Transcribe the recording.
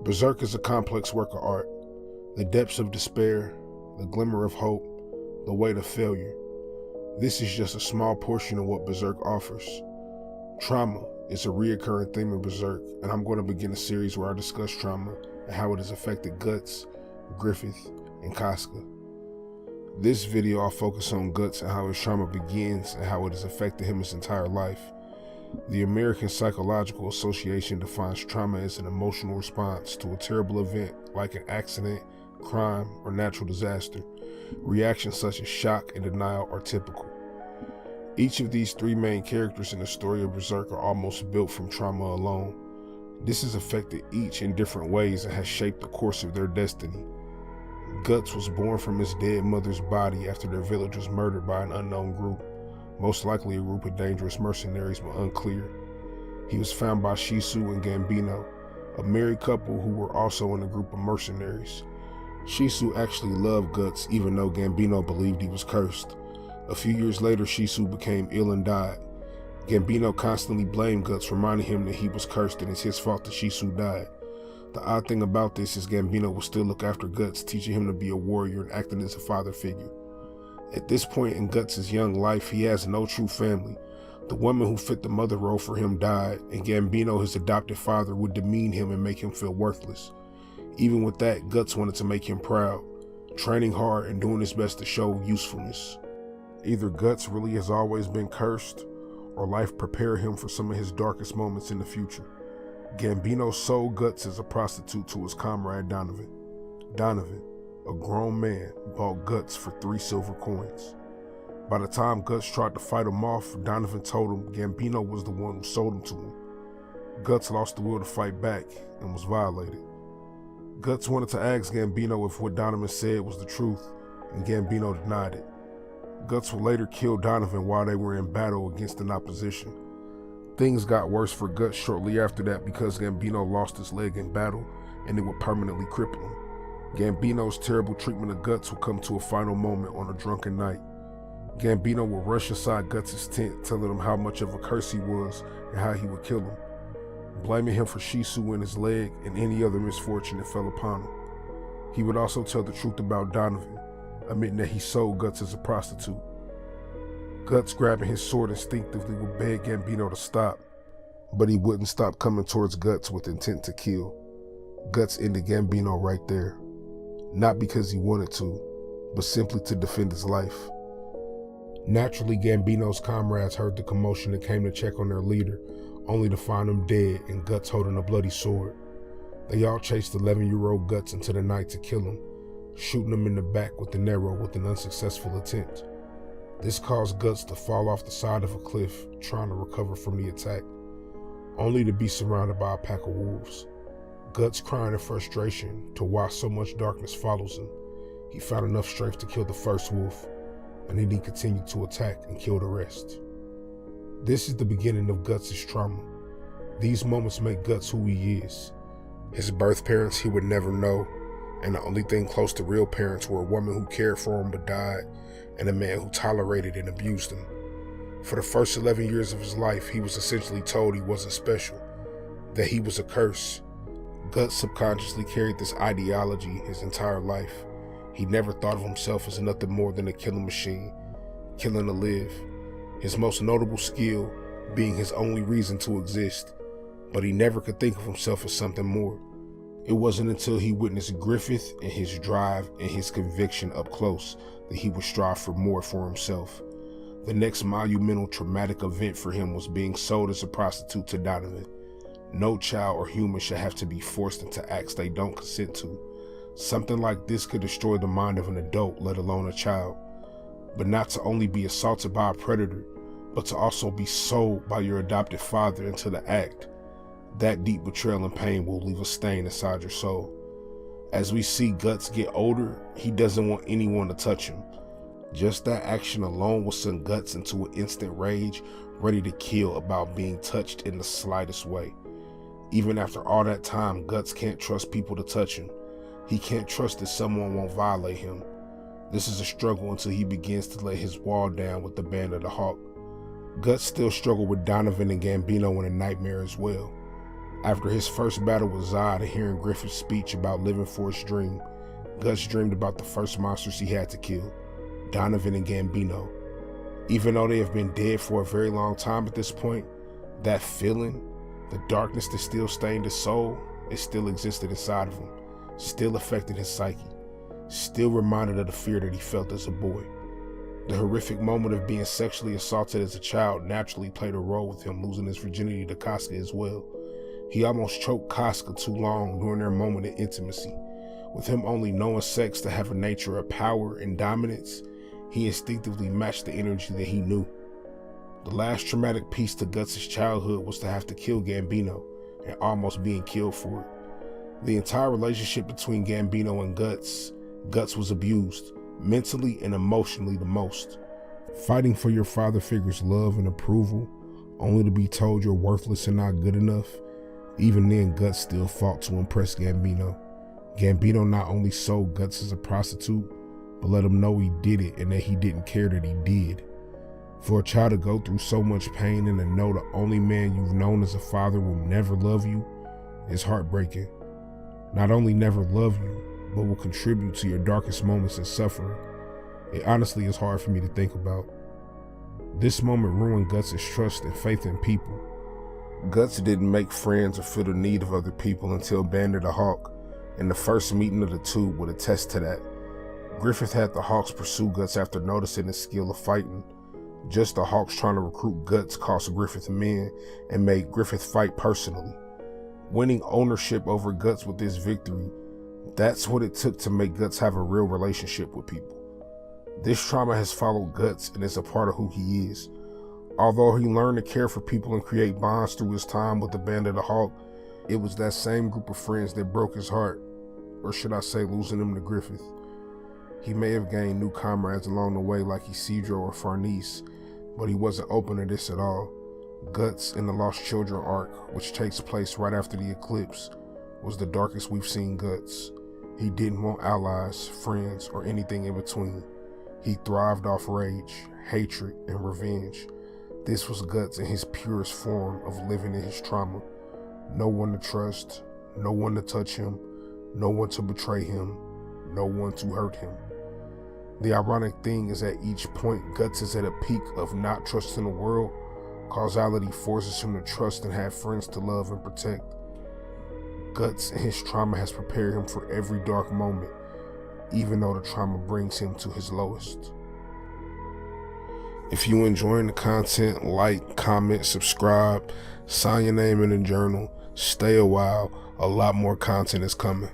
Berserk is a complex work of art. The depths of despair, the glimmer of hope, the weight of failure. This is just a small portion of what Berserk offers. Trauma is a reoccurring theme in Berserk, and I'm going to begin a series where I discuss trauma and how it has affected Guts, Griffith, and Casca. This video I'll focus on Guts and how his trauma begins and how it has affected him his entire life. The American Psychological Association defines trauma as an emotional response to a terrible event like an accident, crime, or natural disaster. Reactions such as shock and denial are typical. Each of these three main characters in the story of Berserk are almost built from trauma alone. This has affected each in different ways and has shaped the course of their destiny. Guts was born from his dead mother's body after their village was murdered by an unknown group, most likely a group of dangerous mercenaries but unclear. He was found by Shisu and Gambino, a married couple who were also in a group of mercenaries. Shisu actually loved Guts even though Gambino believed he was cursed. A few years later, Shisu became ill and died. Gambino constantly blamed Guts, reminding him that he was cursed and it's his fault that Shisu died. The odd thing about this is Gambino will still look after Guts, teaching him to be a warrior and acting as a father figure. At this point in Guts' young life, he has no true family. The woman who fit the mother role for him died, and Gambino, his adopted father, would demean him and make him feel worthless. Even with that, Guts wanted to make him proud, training hard and doing his best to show usefulness. Either Guts really has always been cursed, or life prepared him for some of his darkest moments in the future. Gambino sold Guts as a prostitute to his comrade Donovan. Donovan, a grown man, bought Guts for 3 silver coins. By the time Guts tried to fight him off, Donovan told him Gambino was the one who sold him to him. Guts lost the will to fight back and was violated. Guts wanted to ask Gambino if what Donovan said was the truth, and Gambino denied it. Guts would later kill Donovan while they were in battle against an opposition. Things got worse for Guts shortly after that because Gambino lost his leg in battle and it would permanently cripple him. Gambino's terrible treatment of Guts would come to a final moment on a drunken night. Gambino would rush inside Guts' tent, telling him how much of a curse he was and how he would kill him, blaming him for Shisu and his leg and any other misfortune that fell upon him. He would also tell the truth about Donovan, admitting that he sold Guts as a prostitute. Guts, grabbing his sword instinctively, would beg Gambino to stop, but he wouldn't stop coming towards Guts with intent to kill. Guts ended Gambino right there, not because he wanted to, but simply to defend his life. Naturally, Gambino's comrades heard the commotion and came to check on their leader, only to find him dead and Guts holding a bloody sword. They all chased 11-year-old Guts into the night to kill him, shooting him in the back with an arrow with an unsuccessful attempt. This caused Guts to fall off the side of a cliff, trying to recover from the attack, only to be surrounded by a pack of wolves. Guts, crying in frustration to why so much darkness follows him, he found enough strength to kill the first wolf, and then he continued to attack and kill the rest. This is the beginning of Guts' trauma. These moments make Guts who he is. His birth parents he would never know, and the only thing close to real parents were a woman who cared for him but died, and a man who tolerated and abused him. For the first 11 years of his life, he was essentially told he wasn't special, that he was a curse. Guts subconsciously carried this ideology his entire life. He never thought of himself as nothing more than a killing machine, killing to live. His most notable skill being his only reason to exist, but he never could think of himself as something more. It wasn't until he witnessed Griffith and his drive and his conviction up close that he would strive for more for himself. The next monumental traumatic event for him was being sold as a prostitute to Donovan. No child or human should have to be forced into acts they don't consent to. Something like this could destroy the mind of an adult, let alone a child. But not to only be assaulted by a predator, but to also be sold by your adopted father into the act. That deep betrayal and pain will leave a stain inside your soul. As we see Guts get older, he doesn't want anyone to touch him. Just that action alone will send Guts into an instant rage, ready to kill about being touched in the slightest way. Even after all that time, Guts can't trust people to touch him. He can't trust that someone won't violate him. This is a struggle until he begins to let his wall down with the Band of the Hawk. Guts still struggled with Donovan and Gambino in a nightmare as well. After his first battle with Zod and hearing Griffith's speech about living for his dream, Guts dreamed about the first monsters he had to kill, Donovan and Gambino. Even though they have been dead for a very long time at this point, that feeling, the darkness that still stained his soul, it still existed inside of him, still affected his psyche, still reminded of the fear that he felt as a boy. The horrific moment of being sexually assaulted as a child naturally played a role with him losing his virginity to Casca as well. He almost choked Casca too long during their moment of intimacy. With him only knowing sex to have a nature of power and dominance, he instinctively matched the energy that he knew. The last traumatic piece to Guts' childhood was to have to kill Gambino and almost being killed for it. The entire relationship between Gambino and Guts was abused, mentally and emotionally the most. Fighting for your father figure's love and approval, only to be told you're worthless and not good enough. Even then, Guts still fought to impress Gambino. Gambino not only sold Guts as a prostitute, but let him know he did it and that he didn't care that he did. For a child to go through so much pain and to know the only man you've known as a father will never love you is heartbreaking. Not only never love you, but will contribute to your darkest moments and suffering. It honestly is hard for me to think about. This moment ruined Guts' trust and faith in people. Guts didn't make friends or feel the need of other people until Bandit the Hawk, and the first meeting of the two would attest to that. Griffith had the Hawks pursue Guts after noticing his skill of fighting. Just the Hawks trying to recruit Guts cost Griffith men and made Griffith fight personally. Winning ownership over Guts with this victory, that's what it took to make Guts have a real relationship with people. This trauma has followed Guts and is a part of who he is. Although he learned to care for people and create bonds through his time with the Bandit the Hawk, it was that same group of friends that broke his heart, or should I say losing him to Griffith. He may have gained new comrades along the way like Isidro or Farnese, but he wasn't open to this at all. Guts in the Lost Children arc, which takes place right after the eclipse, was the darkest we've seen Guts. He didn't want allies, friends, or anything in between. He thrived off rage, hatred, and revenge. This was Guts in his purest form of living in his trauma. No one to trust, no one to touch him, no one to betray him, no one to hurt him. The ironic thing is at each point Guts is at a peak of not trusting the world, causality forces him to trust and have friends to love and protect. Guts and his trauma has prepared him for every dark moment, even though the trauma brings him to his lowest. If you enjoying the content, like, comment, subscribe, sign your name in the journal, stay a while, a lot more content is coming.